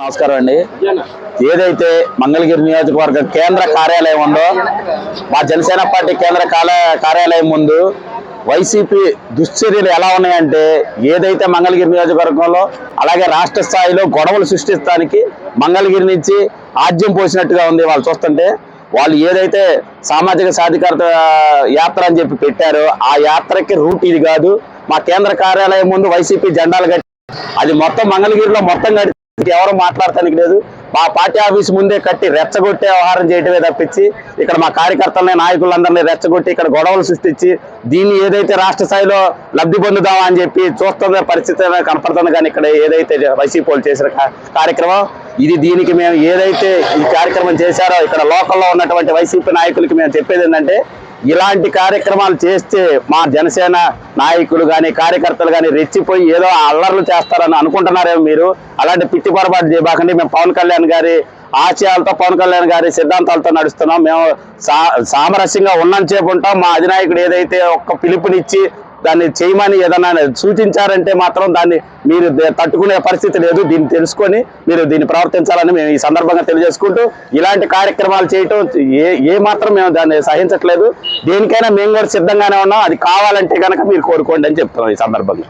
నమస్కారం అండి. ఏదైతే మంగళగిరి నియోజకవర్గ కేంద్ర కార్యాలయం ఉందో మా జనసేన పార్టీ కేంద్ర కార్యాలయం ముందు వైసీపీ దుశ్చర్యలు ఎలా ఉన్నాయంటే, ఏదైతే మంగళగిరి నియోజకవర్గంలో అలాగే రాష్ట్ర స్థాయిలో గొడవలు సృష్టించడానికి మంగళగిరి నుంచి ఆజ్యం పోసినట్టుగా ఉంది. వాళ్ళు చూస్తుంటే వాళ్ళు ఏదైతే సామాజిక సాధికారత యాత్ర అని చెప్పి పెట్టారో ఆ యాత్రకి రూట్ ఇది కాదు. మా కేంద్ర కార్యాలయం ముందు వైసీపీ జెండాలు కట్టి అది మొత్తం మంగళగిరిలో మొత్తం కట్టి ఎవరు మాట్లాడటానికి లేదు. మా పార్టీ ఆఫీస్ ముందే కట్టి రెచ్చగొట్టే వ్యవహారం చేయడమే తప్పించి ఇక్కడ మా కార్యకర్తలని నాయకులందరినీ రెచ్చగొట్టి ఇక్కడ గొడవలు సృష్టించి దీన్ని ఏదైతే రాష్ట్ర స్థాయిలో లబ్ధి పొందుదామా అని చెప్పి చూస్తున్న పరిస్థితి కనపడుతుంది. కానీ ఇక్కడ ఏదైతే వైసీపీ వాళ్ళు చేసిన కార్యక్రమం ఇది, దీనికి మేము ఏదైతే ఈ కార్యక్రమం చేశారో ఇక్కడ లోకల్లో ఉన్నటువంటి వైసీపీ నాయకులకి మేము చెప్పేది ఏంటంటే, ఇలాంటి కార్యక్రమాలు చేస్తే మా జనసేన నాయకులు కానీ కార్యకర్తలు కానీ రెచ్చిపోయి ఏదో అల్లర్లు చేస్తారని అనుకుంటున్నారేమో మీరు. అలాంటి పిచ్చి పొరపాటు చేయబాకండి. మేము పవన్ కళ్యాణ్ గారి ఆశయాలతో, పవన్ కళ్యాణ్ గారి సిద్ధాంతాలతో నడుస్తున్నాం. మేము సామరస్యంగా ఉన్నంతసేపు ఉంటాం. మా అధినాయకుడు ఏదైతే ఒక్క పిలుపునిచ్చి దాన్ని చేయమని ఏదన్నా సూచించారంటే మాత్రం దాన్ని మీరు తట్టుకునే పరిస్థితి లేదు. దీన్ని తెలుసుకొని మీరు దీన్ని ప్రవర్తించాలని మేము ఈ సందర్భంగా తెలియజేసుకుంటూ, ఇలాంటి కార్యక్రమాలు చేయటం ఏ మాత్రం మేము దాన్ని సహించట్లేదు. దేనికైనా మేము కూడా సిద్ధంగానే ఉన్నాం. అది కావాలంటే కనుక మీరు కోరుకోండి అని చెప్తున్నాం ఈ సందర్భంగా.